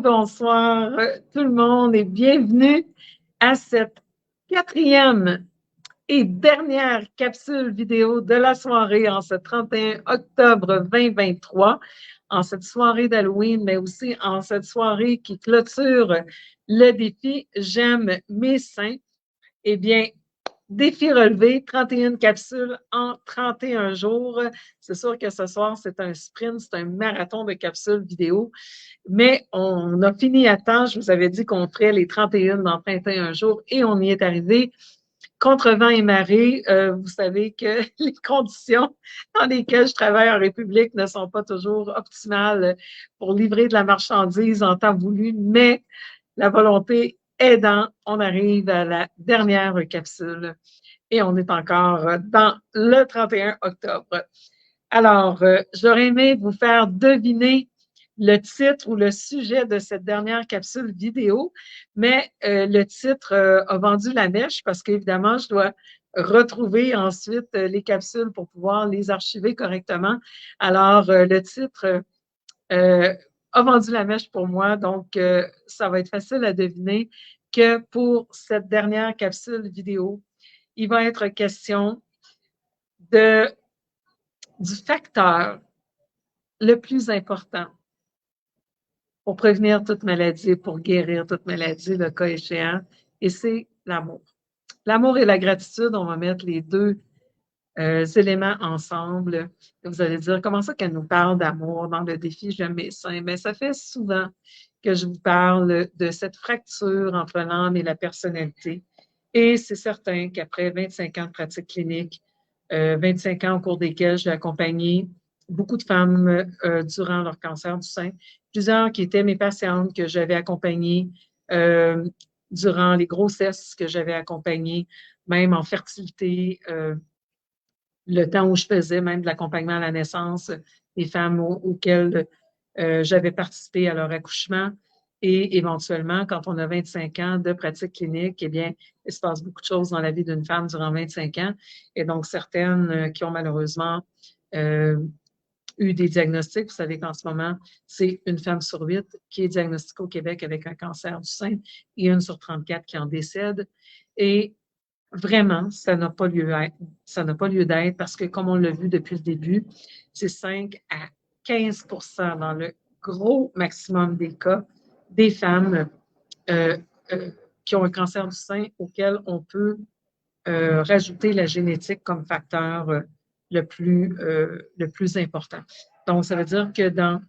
Bonsoir tout le monde et bienvenue à cette quatrième et dernière capsule vidéo de la soirée en ce 31 octobre 2023, en cette soirée d'Halloween, mais aussi en cette soirée qui clôture le défi J'aime mes seins. Eh bien, défi relevé, 31 capsules en 31 jours. C'est sûr que ce soir, c'est un sprint, c'est un marathon de capsules vidéo, mais on a fini à temps. Je vous avais dit qu'on ferait les 31 dans 31 jours et on y est arrivé. Contre vent et marée, vous savez que les conditions dans lesquelles je travaille en République ne sont pas toujours optimales pour livrer de la marchandise en temps voulu, mais la volonté aidant, on arrive à la dernière capsule et on est encore dans le 31 octobre. Alors, j'aurais aimé vous faire deviner le titre ou le sujet de cette dernière capsule vidéo, mais le titre a vendu la mèche parce qu'évidemment, je dois retrouver ensuite les capsules pour pouvoir les archiver correctement. Alors, le titre a vendu la mèche pour moi, donc ça va être facile à deviner que pour cette dernière capsule vidéo, il va être question du facteur le plus important pour prévenir toute maladie, pour guérir toute maladie, le cas échéant, et c'est l'amour. L'amour et la gratitude, on va mettre les deux éléments ensemble. Et vous allez dire, comment ça qu'elle nous parle d'amour dans le défi J'aime mes seins? Bien, ça fait souvent que je vous parle de cette fracture entre l'âme et la personnalité. Et c'est certain qu'après 25 ans de pratique clinique, 25 ans au cours desquels j'ai accompagné beaucoup de femmes durant leur cancer du sein, plusieurs qui étaient mes patientes que j'avais accompagnées durant les grossesses que j'avais accompagnées, même en fertilité, le temps où je faisais même de l'accompagnement à la naissance des femmes auxquelles j'avais participé à leur accouchement. Et éventuellement, quand on a 25 ans de pratique clinique, eh bien, il se passe beaucoup de choses dans la vie d'une femme durant 25 ans. Et donc, certaines qui ont malheureusement eu des diagnostics. Vous savez qu'en ce moment, c'est une femme sur 8 qui est diagnostiquée au Québec avec un cancer du sein et une sur 34 qui en décède. Et vraiment, ça n'a pas lieu d'être. Ça n'a pas lieu d'être parce que, comme on l'a vu depuis le début, c'est 5 à 15 dans le gros maximum des cas des femmes euh, euh, qui ont un cancer du sein auquel on peut rajouter la génétique comme facteur le plus important. Donc, ça veut dire que dans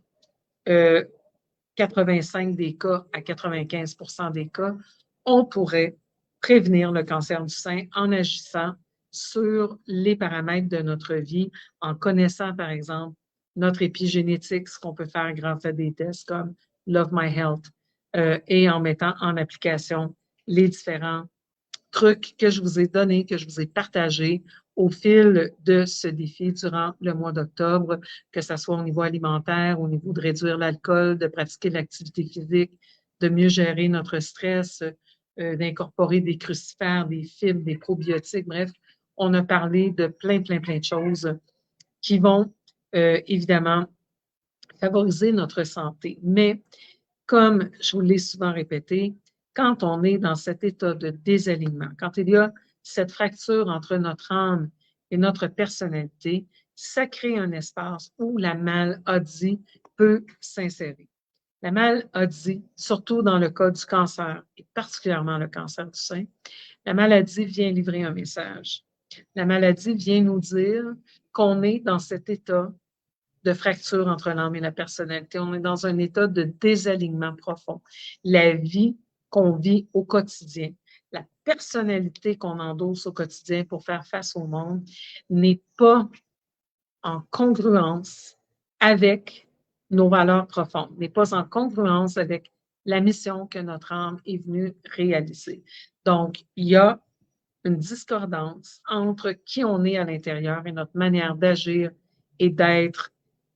85 des cas à 95 des cas, on pourrait prévenir le cancer du sein en agissant sur les paramètres de notre vie, en connaissant, par exemple, notre épigénétique, ce qu'on peut faire grâce à des tests comme Love My Health, et en mettant en application les différents trucs que je vous ai donnés, que je vous ai partagés au fil de ce défi durant le mois d'octobre, que ce soit au niveau alimentaire, au niveau de réduire l'alcool, de pratiquer l'activité physique, de mieux gérer notre stress, d'incorporer des crucifères, des fibres, des probiotiques. Bref, on a parlé de plein de choses qui vont évidemment favoriser notre santé. Mais comme je vous l'ai souvent répété, quand on est dans cet état de désalignement, quand il y a cette fracture entre notre âme et notre personnalité, ça crée un espace où la maladie peut s'insérer. La maladie, surtout dans le cas du cancer, et particulièrement le cancer du sein, la maladie vient livrer un message. La maladie vient nous dire qu'on est dans cet état de fracture entre l'âme et la personnalité. On est dans un état de désalignement profond. La vie qu'on vit au quotidien, la personnalité qu'on endosse au quotidien pour faire face au monde n'est pas en congruence avec nos valeurs profondes, n'est pas en congruence avec la mission que notre âme est venue réaliser. Donc, il y a une discordance entre qui on est à l'intérieur et notre manière d'agir et d'être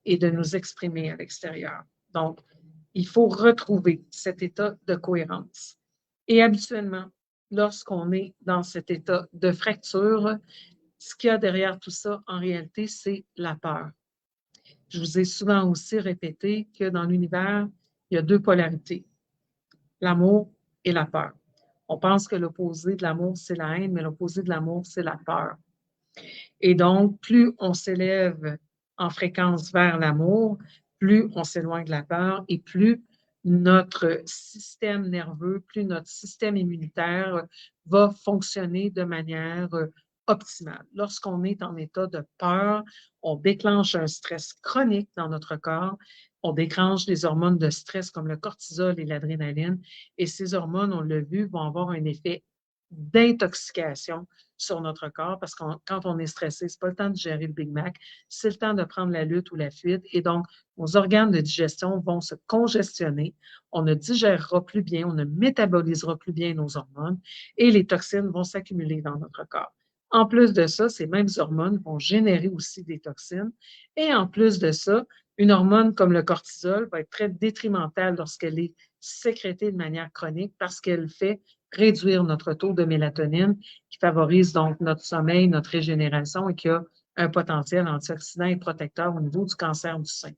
et de nous exprimer à l'extérieur. Donc, il faut retrouver cet état de cohérence. Et habituellement, lorsqu'on est dans cet état de fracture, ce qu'il y a derrière tout ça, en réalité, c'est la peur. Je vous ai souvent aussi répété que dans l'univers, il y a deux polarités, l'amour et la peur. On pense que l'opposé de l'amour, c'est la haine, mais l'opposé de l'amour, c'est la peur. Et donc, plus on s'élève en fréquence vers l'amour, plus on s'éloigne de la peur et plus notre système nerveux, plus notre système immunitaire va fonctionner de manière optimale. Lorsqu'on est en état de peur, on déclenche un stress chronique dans notre corps, on déclenche des hormones de stress comme le cortisol et l'adrénaline, et ces hormones, on l'a vu, vont avoir un effet d'intoxication sur notre corps parce que quand on est stressé, ce n'est pas le temps de gérer le Big Mac, c'est le temps de prendre la lutte ou la fuite. Et donc, nos organes de digestion vont se congestionner, on ne digérera plus bien, on ne métabolisera plus bien nos hormones et les toxines vont s'accumuler dans notre corps. En plus de ça, ces mêmes hormones vont générer aussi des toxines. Et en plus de ça, une hormone comme le cortisol va être très détrimentale lorsqu'elle est sécrétée de manière chronique parce qu'elle fait réduire notre taux de mélatonine qui favorise donc notre sommeil, notre régénération et qui a un potentiel antioxydant et protecteur au niveau du cancer du sein.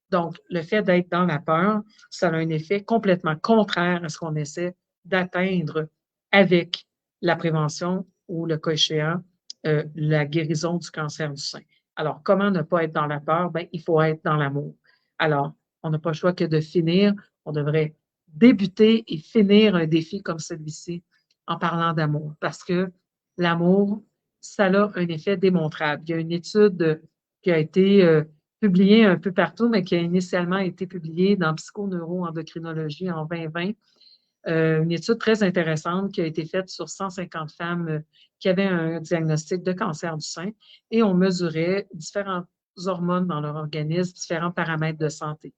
Donc, le fait d'être dans la peur, ça a un effet complètement contraire à ce qu'on essaie d'atteindre avec la prévention ou, le cas échéant, la guérison du cancer du sein. Alors, comment ne pas être dans la peur? Bien, il faut être dans l'amour. Alors, on n'a pas le choix que de finir. On devrait débuter et finir un défi comme celui-ci en parlant d'amour parce que l'amour, ça a un effet démontrable. Il y a une étude qui a été publiée un peu partout, mais qui a initialement été publiée dans Psychoneuroendocrinologie en 2020. Une étude très intéressante qui a été faite sur 150 femmes qui avaient un diagnostic de cancer du sein et on mesurait différentes hormones dans leur organisme, différents paramètres de santé.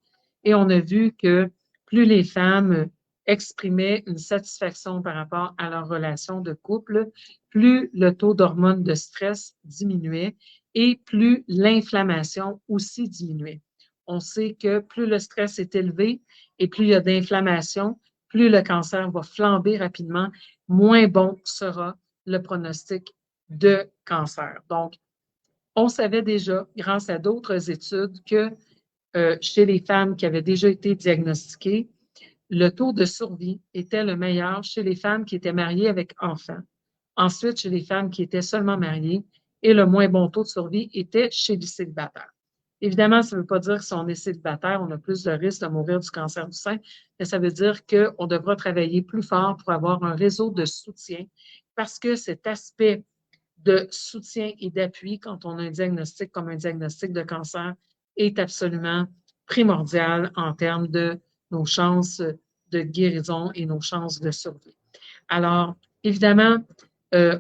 Et on a vu que plus les femmes exprimaient une satisfaction par rapport à leur relation de couple, plus le taux d'hormones de stress diminuait et plus l'inflammation aussi diminuait. On sait que plus le stress est élevé et plus il y a d'inflammation, plus le cancer va flamber rapidement, moins bon sera le pronostic de cancer. Donc, on savait déjà, grâce à d'autres études, que chez les femmes qui avaient déjà été diagnostiquées, le taux de survie était le meilleur chez les femmes qui étaient mariées avec enfants. Ensuite, chez les femmes qui étaient seulement mariées, et le moins bon taux de survie était chez les célibataires. Évidemment, ça ne veut pas dire que si on est célibataire, on a plus de risques de mourir du cancer du sein, mais ça veut dire qu'on devra travailler plus fort pour avoir un réseau de soutien parce que cet aspect de soutien et d'appui quand on a un diagnostic comme un diagnostic de cancer est absolument primordial en termes de nos chances de guérison et nos chances de survie. Alors, évidemment,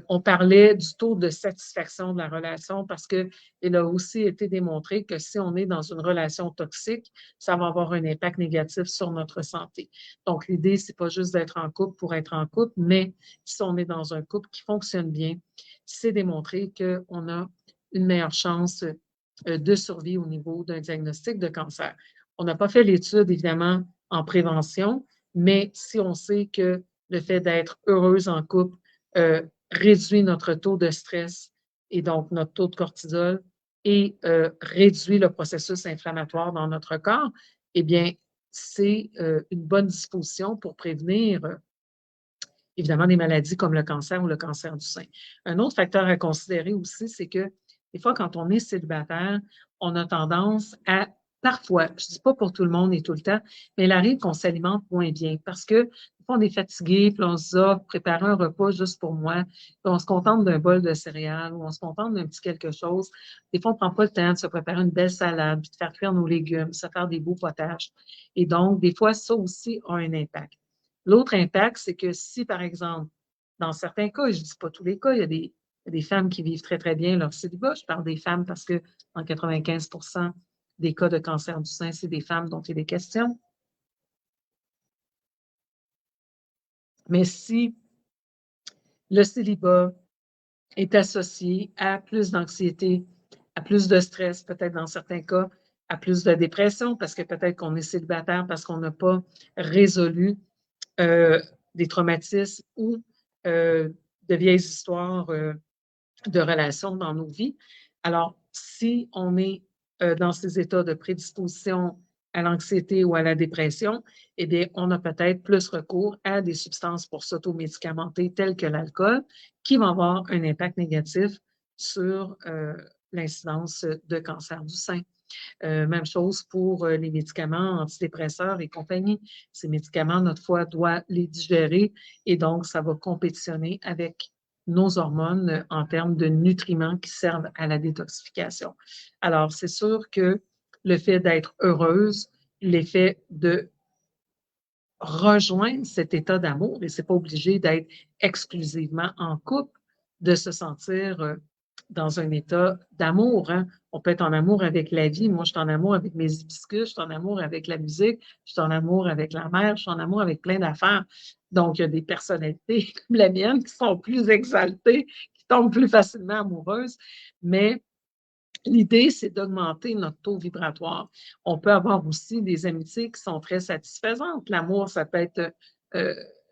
on parlait du taux de satisfaction de la relation parce qu'il a aussi été démontré que si on est dans une relation toxique, ça va avoir un impact négatif sur notre santé. Donc, l'idée, c'est pas juste d'être en couple pour être en couple, mais si on est dans un couple qui fonctionne bien, c'est démontré qu'on a une meilleure chance de survie au niveau d'un diagnostic de cancer. On n'a pas fait l'étude, évidemment, en prévention, mais si on sait que le fait d'être heureuse en couple réduit notre taux de stress et donc notre taux de cortisol et réduit le processus inflammatoire dans notre corps, eh bien, c'est une bonne disposition pour prévenir évidemment des maladies comme le cancer ou le cancer du sein. Un autre facteur à considérer aussi, c'est que des fois, quand on est célibataire, on a tendance à, parfois, je ne dis pas pour tout le monde et tout le temps, mais il arrive qu'on s'alimente moins bien parce que des fois, on est fatigué, puis on se dit, ah, préparer un repas juste pour moi, puis on se contente d'un bol de céréales ou on se contente d'un petit quelque chose. Des fois, on ne prend pas le temps de se préparer une belle salade, puis de faire cuire nos légumes, de se faire des beaux potages. Et donc, des fois, ça aussi a un impact. L'autre impact, c'est que si, par exemple, dans certains cas, et je ne dis pas tous les cas, il y a des femmes qui vivent très, très bien leur célibat. Je parle des femmes parce que dans 95 des cas de cancer du sein, c'est des femmes dont il est question. Mais si le célibat est associé à plus d'anxiété, à plus de stress, peut-être dans certains cas, à plus de dépression, parce que peut-être qu'on est célibataire parce qu'on n'a pas résolu des traumatismes ou de vieilles histoires de relations dans nos vies. Alors, si on est dans ces états de prédisposition à l'anxiété ou à la dépression, eh bien, on a peut-être plus recours à des substances pour s'automédicamenter telles que l'alcool, qui vont avoir un impact négatif sur l'incidence de cancer du sein. Même chose pour les médicaments antidépresseurs et compagnie. Ces médicaments, notre foie doit les digérer et donc ça va compétitionner avec nos hormones en termes de nutriments qui servent à la détoxification. Alors, c'est sûr que le fait d'être heureuse, l'effet de rejoindre cet état d'amour, et c'est pas obligé d'être exclusivement en couple, de se sentir dans un état d'amour. Hein. On peut être en amour avec la vie. Moi, je suis en amour avec mes hibiscus, je suis en amour avec la musique, je suis en amour avec la mer, je suis en amour avec plein d'affaires. Donc, il y a des personnalités comme la mienne qui sont plus exaltées, qui tombent plus facilement amoureuses, mais l'idée, c'est d'augmenter notre taux vibratoire. On peut avoir aussi des amitiés qui sont très satisfaisantes. L'amour, ça peut être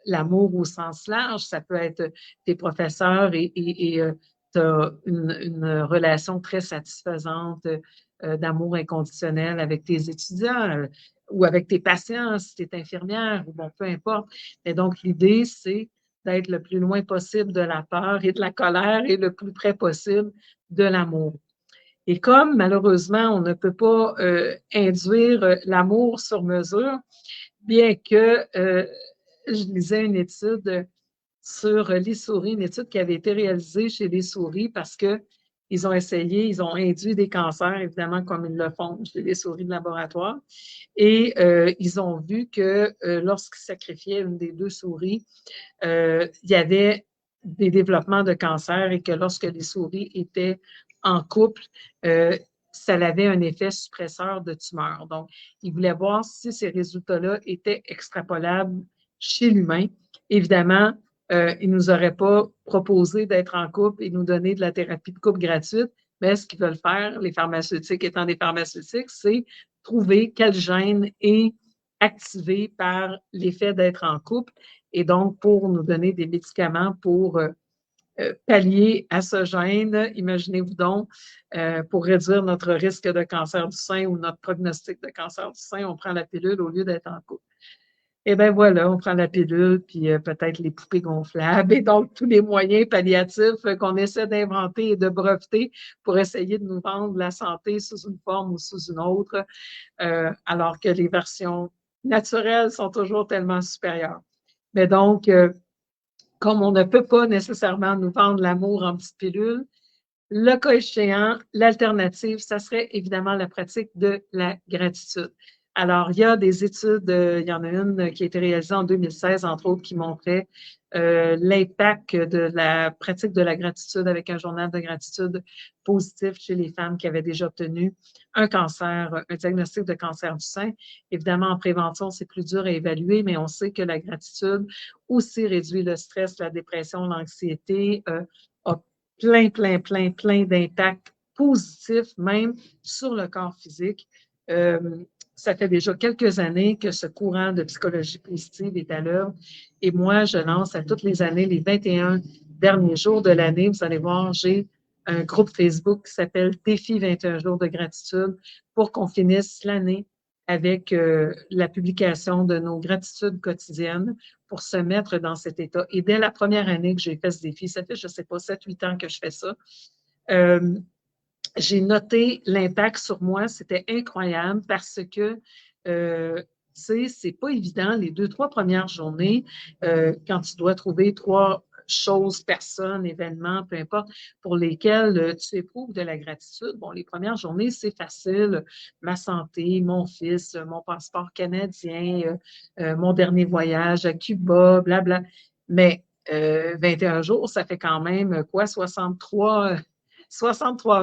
l'amour au sens large, ça peut être tes professeurs et tu as une relation très satisfaisante d'amour inconditionnel avec tes étudiants ou avec tes patients, si tu es infirmière, ou bon, peu importe. Et donc, l'idée, c'est d'être le plus loin possible de la peur et de la colère et le plus près possible de l'amour. Et comme malheureusement, on ne peut pas induire l'amour sur mesure, bien que je lisais une étude sur les souris, une étude qui avait été réalisée chez les souris parce que ils ont essayé, ils ont induit des cancers, évidemment, comme ils le font chez les souris de laboratoire. Et ils ont vu que lorsqu'ils sacrifiaient une des deux souris, il y avait des développements de cancer et que lorsque les souris étaient en couple, ça avait un effet suppresseur de tumeurs. Donc, ils voulaient voir si ces résultats-là étaient extrapolables chez l'humain. Évidemment, ils ne nous auraient pas proposé d'être en couple et nous donner de la thérapie de couple gratuite, mais ce qu'ils veulent faire, les pharmaceutiques étant des pharmaceutiques, c'est trouver quel gène est activé par l'effet d'être en couple et donc pour nous donner des médicaments pour pallier à ce gène, imaginez-vous donc, pour réduire notre risque de cancer du sein ou notre prognostic de cancer du sein, on prend la pilule au lieu d'être en couple. Et bien voilà, on prend la pilule, puis peut-être les poupées gonflables, et donc tous les moyens palliatifs qu'on essaie d'inventer et de breveter pour essayer de nous vendre la santé sous une forme ou sous une autre, alors que les versions naturelles sont toujours tellement supérieures. Mais donc, comme on ne peut pas nécessairement nous vendre l'amour en petites pilules, le cas échéant, l'alternative, ça serait évidemment la pratique de la gratitude. Alors, il y a des études, il y en a une qui a été réalisée en 2016, entre autres, qui montrait l'impact de la pratique de la gratitude avec un journal de gratitude positif chez les femmes qui avaient déjà obtenu un cancer, un diagnostic de cancer du sein. Évidemment, en prévention, c'est plus dur à évaluer, mais on sait que la gratitude aussi réduit le stress, la dépression, l'anxiété, a plein d'impacts positifs, même sur le corps physique. Ça fait déjà quelques années que ce courant de psychologie positive est à l'œuvre. Et moi, je lance à toutes les années, les 21 derniers jours de l'année. Vous allez voir, j'ai un groupe Facebook qui s'appelle Défi 21 jours de gratitude pour qu'on finisse l'année avec la publication de nos gratitudes quotidiennes pour se mettre dans cet état. Et dès la première année que j'ai fait ce défi, ça fait, je ne sais pas, 7-8 ans que je fais ça, j'ai noté l'impact sur moi, c'était incroyable parce que c'est pas évident les 2-3 premières journées quand tu dois trouver 3 choses, personnes, événements, peu importe, pour lesquelles tu éprouves de la gratitude. Bon, les premières journées, c'est facile. Ma santé, mon fils, mon passeport canadien, mon dernier voyage à Cuba, blabla. Mais 21 jours, ça fait quand même quoi, 63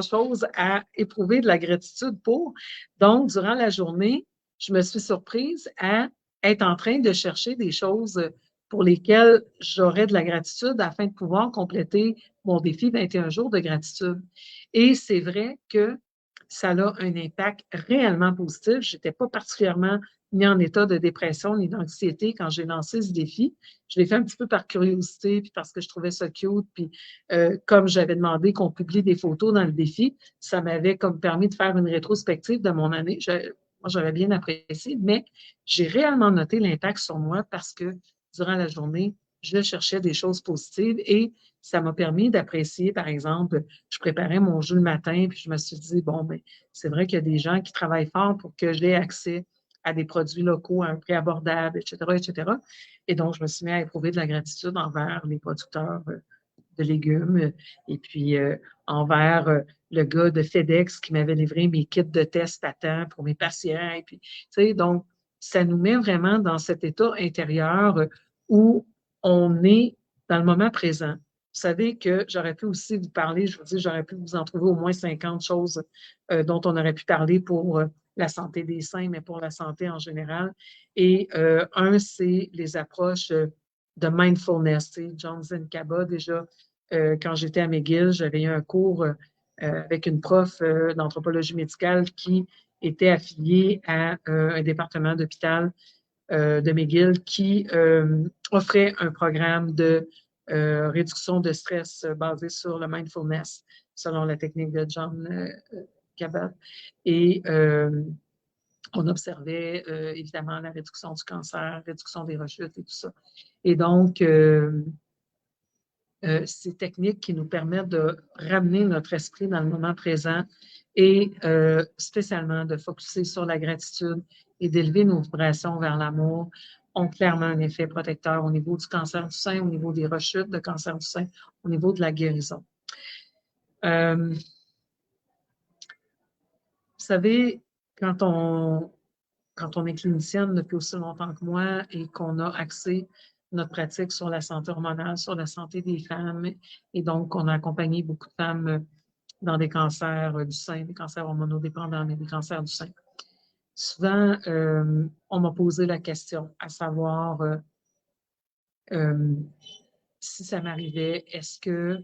choses à éprouver de la gratitude pour. Donc, durant la journée, je me suis surprise à être en train de chercher des choses pour lesquelles j'aurais de la gratitude afin de pouvoir compléter mon défi 21 jours de gratitude. Et c'est vrai que ça a un impact réellement positif. Je n'étais pas particulièrement ni en état de dépression ni d'anxiété quand j'ai lancé ce défi. Je l'ai fait un petit peu par curiosité, puis parce que je trouvais ça cute, puis comme j'avais demandé qu'on publie des photos dans le défi, ça m'avait comme permis de faire une rétrospective de mon année. Moi, j'avais bien apprécié, mais j'ai réellement noté l'impact sur moi parce que durant la journée, je cherchais des choses positives et ça m'a permis d'apprécier, par exemple, je préparais mon jeu le matin, puis je me suis dit, bon, ben, c'est vrai qu'il y a des gens qui travaillent fort pour que j'ai accès à des produits locaux à un prix abordable, etc., etc. Et donc, je me suis mis à éprouver de la gratitude envers les producteurs de légumes et puis envers le gars de FedEx qui m'avait livré mes kits de test à temps pour mes patients. Et puis, tu sais, donc, ça nous met vraiment dans cet état intérieur où on est dans le moment présent. Vous savez que j'aurais pu aussi vous parler, je vous dis, j'aurais pu vous en trouver au moins 50 choses dont on aurait pu parler pour la santé des seins, mais pour la santé en général. Et un, c'est les approches de mindfulness. Tu sais, John Zenkaba, déjà, quand j'étais à McGill, j'avais eu un cours avec une prof d'anthropologie médicale qui était affiliée à un département d'hôpital de McGill qui offrait un programme de réduction de stress basé sur le mindfulness, selon la technique de John Kabat. Et on observait évidemment la réduction du cancer, réduction des rechutes et tout ça. Et donc, ces techniques qui nous permettent de ramener notre esprit dans le moment présent et spécialement de focusser sur la gratitude et d'élever nos vibrations vers l'amour ont clairement un effet protecteur au niveau du cancer du sein, au niveau des rechutes de cancer du sein, au niveau de la guérison. Vous savez, quand on est clinicienne depuis aussi longtemps que moi et qu'on a axé notre pratique sur la santé hormonale, sur la santé des femmes, et donc on a accompagné beaucoup de femmes dans des cancers du sein, des cancers hormonodépendants, mais des cancers du sein. Souvent, on m'a posé la question, à savoir si ça m'arrivait, est-ce que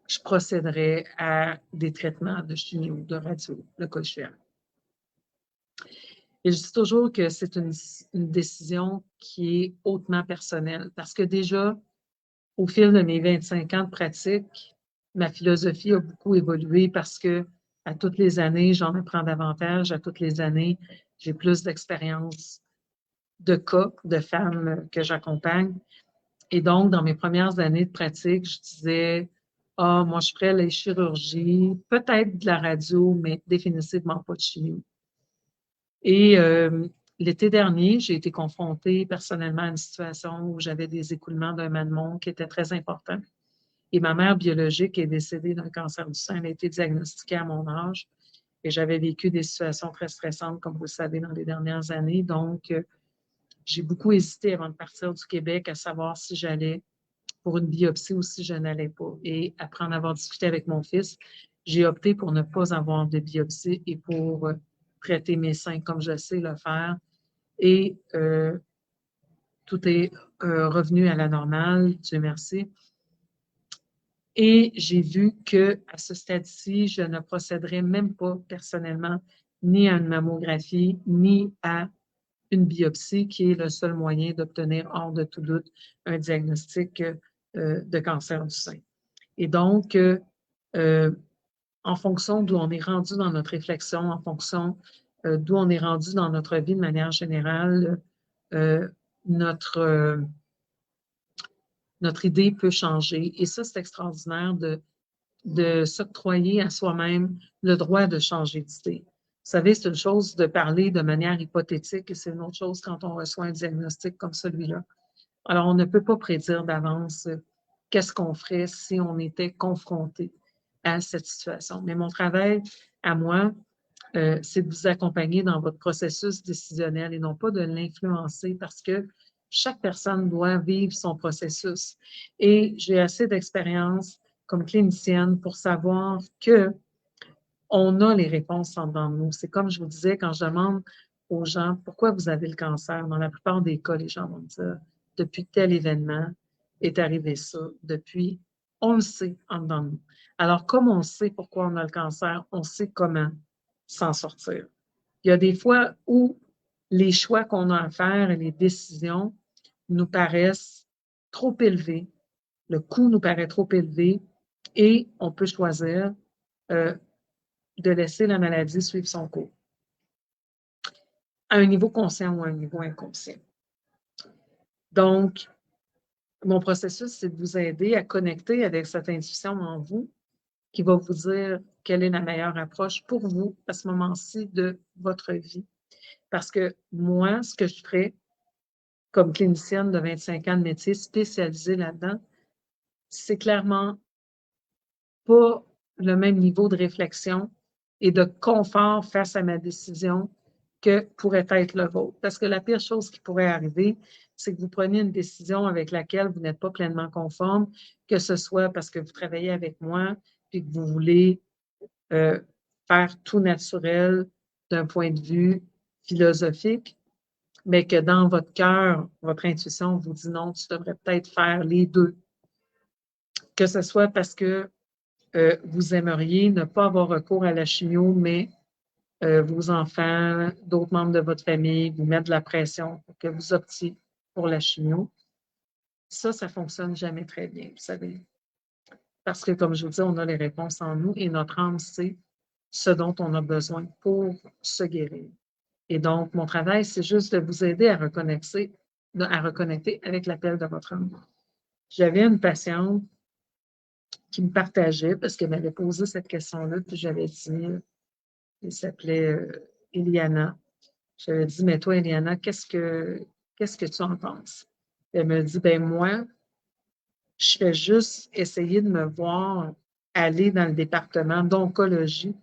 je procéderais à des traitements de chimie ou de radio, le cas échéant. Et je dis toujours que c'est une décision qui est hautement personnelle parce que déjà, au fil de mes 25 ans de pratique, ma philosophie a beaucoup évolué parce que à toutes les années, j'en apprends davantage. À toutes les années, j'ai plus d'expérience de cas de femmes que j'accompagne. Et donc, dans mes premières années de pratique, je disais, ah, moi, je ferais les chirurgies, peut-être de la radio, mais définitivement pas de chimie. Et l'été dernier, j'ai été confrontée personnellement à une situation où j'avais des écoulements d'un mamelon qui était très important. Et ma mère biologique est décédée d'un cancer du sein. Elle a été diagnostiquée à mon âge. Et j'avais vécu des situations très stressantes, comme vous le savez, dans les dernières années. Donc, j'ai beaucoup hésité avant de partir du Québec à savoir si j'allais pour une biopsie ou si je n'allais pas. Et après en avoir discuté avec mon fils, j'ai opté pour ne pas avoir de biopsie et pour traiter mes seins comme je sais le faire. Et tout est revenu à la normale, Dieu merci. Et j'ai vu qu'à ce stade-ci, je ne procéderai même pas personnellement ni à une mammographie, ni à une biopsie, qui est le seul moyen d'obtenir hors de tout doute un diagnostic de cancer du sein. Et donc, en fonction d'où on est rendu dans notre réflexion, en fonction d'où on est rendu dans notre vie de manière générale, notre idée peut changer. Et ça, c'est extraordinaire de s'octroyer à soi-même le droit de changer d'idée. Vous savez, c'est une chose de parler de manière hypothétique et c'est une autre chose quand on reçoit un diagnostic comme celui-là. Alors, on ne peut pas prédire d'avance qu'est-ce qu'on ferait si on était confronté à cette situation. Mais mon travail à moi, c'est de vous accompagner dans votre processus décisionnel et non pas de l'influencer parce que chaque personne doit vivre son processus. Et j'ai assez d'expérience comme clinicienne pour savoir que on a les réponses en dedans de nous. C'est comme je vous disais, quand je demande aux gens pourquoi vous avez le cancer, dans la plupart des cas, les gens vont me dire depuis tel événement est arrivé ça, depuis, on le sait en dedans de nous. Alors, comme on sait pourquoi on a le cancer, on sait comment s'en sortir. Il y a des fois où les choix qu'on a à faire et les décisions nous paraissent trop élevés, le coût nous paraît trop élevé et on peut choisir de laisser la maladie suivre son cours, à un niveau conscient ou à un niveau inconscient. Donc, mon processus, c'est de vous aider à connecter avec cette intuition en vous qui va vous dire quelle est la meilleure approche pour vous à ce moment-ci de votre vie. Parce que moi, ce que je ferais comme clinicienne de 25 ans de métier spécialisée là-dedans, c'est clairement pas le même niveau de réflexion et de confort face à ma décision que pourrait être le vôtre. Parce que la pire chose qui pourrait arriver, c'est que vous preniez une décision avec laquelle vous n'êtes pas pleinement conforme, que ce soit parce que vous travaillez avec moi, puis que vous voulez faire tout naturel d'un point de vue philosophique, mais que dans votre cœur, votre intuition vous dit non, tu devrais peut-être faire les deux. Que ce soit parce que vous aimeriez ne pas avoir recours à la chimio, mais vos enfants, d'autres membres de votre famille vous mettent de la pression pour que vous optiez pour la chimio. Ça ne fonctionne jamais très bien, vous savez. Parce que, comme je vous dis, on a les réponses en nous et notre âme sait ce dont on a besoin pour se guérir. Et donc, mon travail, c'est juste de vous aider à reconnecter avec l'appel de votre âme. J'avais une patiente qui me partageait parce qu'elle m'avait posé cette question-là, puis j'avais dit, elle s'appelait Eliana. J'avais dit, mais toi, Eliana, qu'est-ce que tu en penses? Elle me dit, ben moi, je fais juste essayer de me voir aller dans le département d'oncologie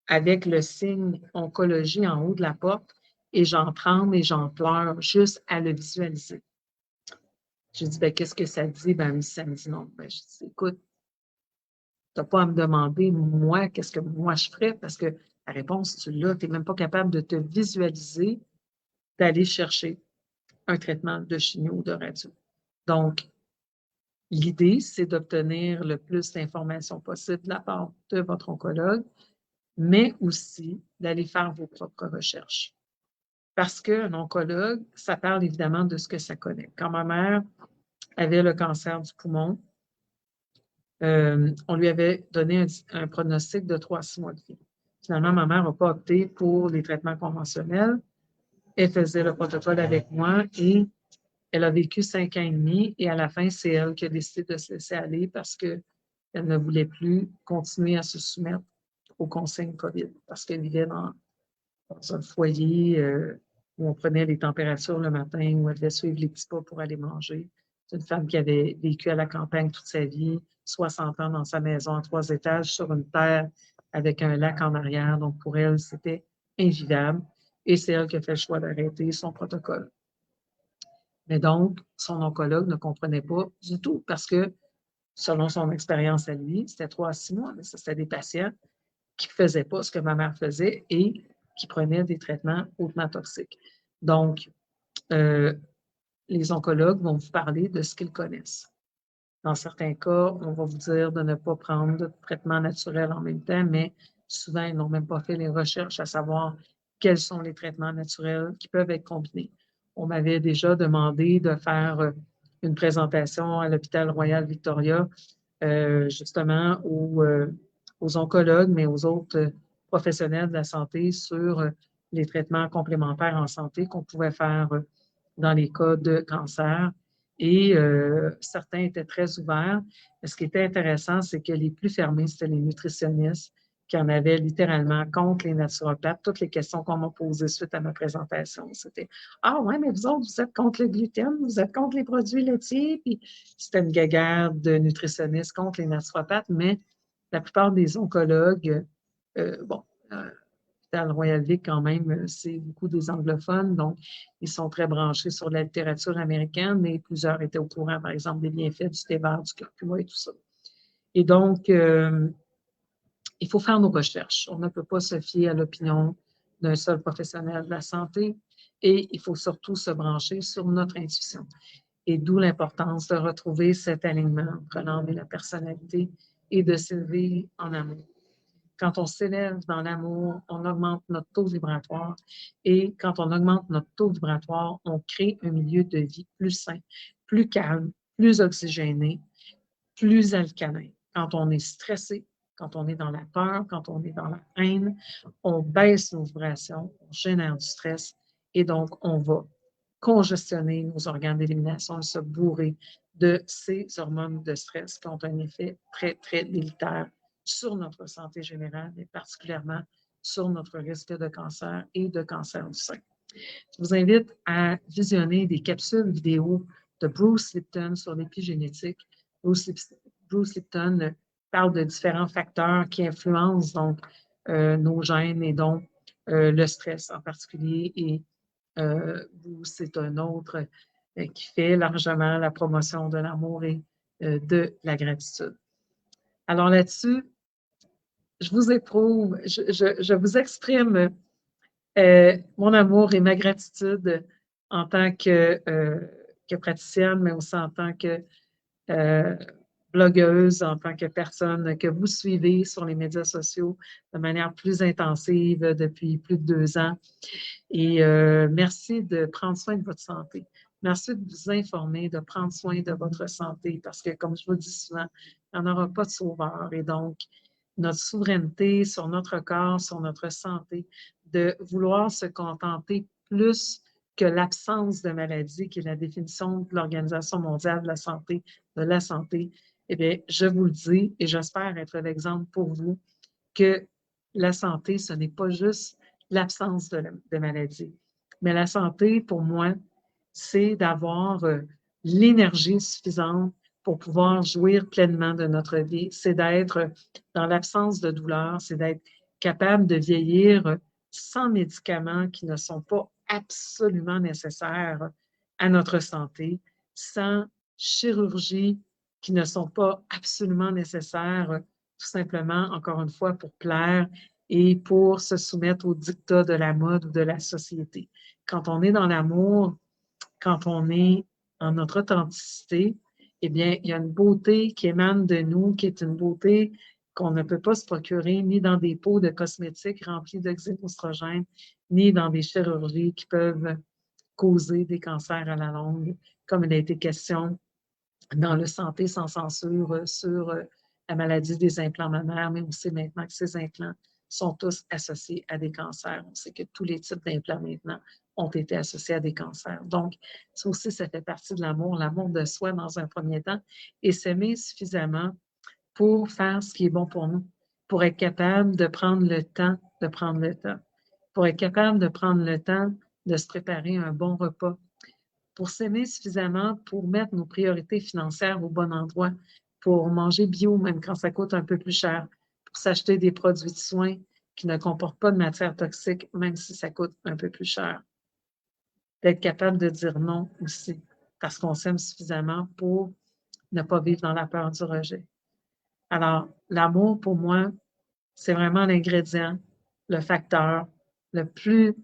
avec le signe oncologie en haut de la porte et j'en tremble et j'en pleure juste à le visualiser. J'ai dit, ben, qu'est-ce que ça dit? Ben, ça me dit non. Ben, je dis, écoute, tu n'as pas à me demander, moi, qu'est-ce que moi je ferais parce que la réponse, tu l'as, tu n'es même pas capable de te visualiser d'aller chercher un traitement de chimio ou de radio. Donc, l'idée, c'est d'obtenir le plus d'informations possible de la part de votre oncologue, mais aussi d'aller faire vos propres recherches. Parce qu'un oncologue, ça parle évidemment de ce que ça connaît. Quand ma mère avait le cancer du poumon, on lui avait donné un pronostic de 3 à 6 mois de vie. Finalement, ma mère n'a pas opté pour les traitements conventionnels. Elle faisait le protocole avec moi et elle a vécu 5 ans et demi et à la fin, c'est elle qui a décidé de se laisser aller parce qu'elle ne voulait plus continuer à se soumettre aux consignes COVID parce qu'elle vivait dans un foyer où on prenait les températures le matin, où elle devait suivre les petits pas pour aller manger. C'est une femme qui avait vécu à la campagne toute sa vie, 60 ans dans sa maison à 3 étages sur une terre avec un lac en arrière. Donc, pour elle, c'était invivable. Et c'est elle qui a fait le choix d'arrêter son protocole. Mais donc, son oncologue ne comprenait pas du tout parce que, selon son expérience à lui, c'était 3 à 6 mois, mais c'était des patients qui ne faisaient pas ce que ma mère faisait et qui prenaient des traitements hautement toxiques. Donc, les oncologues vont vous parler de ce qu'ils connaissent. Dans certains cas, on va vous dire de ne pas prendre de traitement naturel en même temps, mais souvent, ils n'ont même pas fait les recherches à savoir quels sont les traitements naturels qui peuvent être combinés. On m'avait déjà demandé de faire une présentation à l'hôpital Royal Victoria, justement aux oncologues, mais aux autres professionnels de la santé sur les traitements complémentaires en santé qu'on pouvait faire dans les cas de cancer. Et certains étaient très ouverts. Mais ce qui était intéressant, c'est que les plus fermés, c'était les nutritionnistes qui en avaient littéralement contre les naturopathes. Toutes les questions qu'on m'a posées suite à ma présentation, c'était « Ah ouais, mais vous autres, vous êtes contre le gluten, vous êtes contre les produits laitiers. » Puis c'était une guéguerre de nutritionnistes contre les naturopathes, mais la plupart des oncologues, dans le Royal Vic, quand même, c'est beaucoup des anglophones, donc ils sont très branchés sur la littérature américaine, mais plusieurs étaient au courant, par exemple, des bienfaits du thé vert, du curcuma et tout ça. Et donc, il faut faire nos recherches. On ne peut pas se fier à l'opinion d'un seul professionnel de la santé et il faut surtout se brancher sur notre intuition. Et d'où l'importance de retrouver cet alignement entre l'âme et la personnalité et de s'élever en amour. Quand on s'élève dans l'amour, on augmente notre taux vibratoire. Et quand on augmente notre taux vibratoire, on crée un milieu de vie plus sain, plus calme, plus oxygéné, plus alcalin. Quand on est stressé, quand on est dans la peur, quand on est dans la haine, on baisse nos vibrations, on génère du stress et donc on va congestionner nos organes d'élimination et se bourrer de ces hormones de stress qui ont un effet très, très délétère sur notre santé générale et particulièrement sur notre risque de cancer et de cancer du sein. Je vous invite à visionner des capsules vidéo de Bruce Lipton sur l'épigénétique. Bruce Lipton parle de différents facteurs qui influencent donc nos gènes et donc le stress en particulier. Et Bruce, c'est un autre qui fait largement la promotion de l'amour et de la gratitude. Alors là-dessus, je vous éprouve, je vous exprime mon amour et ma gratitude en tant que praticienne, mais aussi en tant que blogueuse, en tant que personne que vous suivez sur les médias sociaux de manière plus intensive depuis plus de 2 ans. Et merci de prendre soin de votre santé. Merci de vous informer, de prendre soin de votre santé parce que, comme je vous le dis souvent, il n'y en aura pas de sauveur. Et donc, notre souveraineté sur notre corps, sur notre santé, de vouloir se contenter plus que l'absence de maladie, qui est la définition de l'Organisation mondiale de la santé, eh bien, je vous le dis et j'espère être l'exemple pour vous que la santé, ce n'est pas juste l'absence de maladie. Mais la santé, pour moi, c'est d'avoir l'énergie suffisante pour pouvoir jouir pleinement de notre vie. C'est d'être dans l'absence de douleur, c'est d'être capable de vieillir sans médicaments qui ne sont pas absolument nécessaires à notre santé, sans chirurgie qui ne sont pas absolument nécessaires, tout simplement, encore une fois, pour plaire et pour se soumettre aux dictats de la mode ou de la société. Quand on est dans l'amour, quand on est en notre authenticité, eh bien, il y a une beauté qui émane de nous, qui est une beauté qu'on ne peut pas se procurer ni dans des pots de cosmétiques remplis d'oxymostrogène, ni dans des chirurgies qui peuvent causer des cancers à la longue, comme il a été question dans le Santé sans censure sur la maladie des implants mammaires, mais on sait maintenant que ces implants sont tous associés à des cancers. On sait que tous les types d'implants maintenant ont été associés à des cancers. Donc, ça aussi, ça fait partie de l'amour de soi dans un premier temps et s'aimer suffisamment pour faire ce qui est bon pour nous, pour être capable de prendre le temps, pour être capable de prendre le temps de se préparer un bon repas, pour s'aimer suffisamment pour mettre nos priorités financières au bon endroit, pour manger bio même quand ça coûte un peu plus cher, pour s'acheter des produits de soins qui ne comportent pas de matières toxiques même si ça coûte un peu plus cher. D'être capable de dire non aussi parce qu'on s'aime suffisamment pour ne pas vivre dans la peur du rejet. Alors, l'amour pour moi, c'est vraiment l'ingrédient, le facteur le plus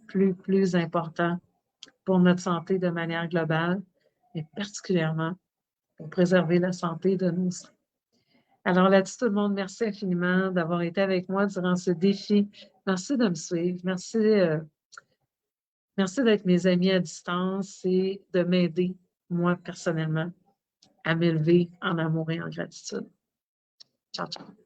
important pour notre santé de manière globale, mais particulièrement pour préserver la santé de nos seins. Alors là-dessus, tout le monde, merci infiniment d'avoir été avec moi durant ce défi. Merci de me suivre. Merci d'être mes amis à distance et de m'aider, moi, personnellement, à m'élever en amour et en gratitude. Ciao, ciao.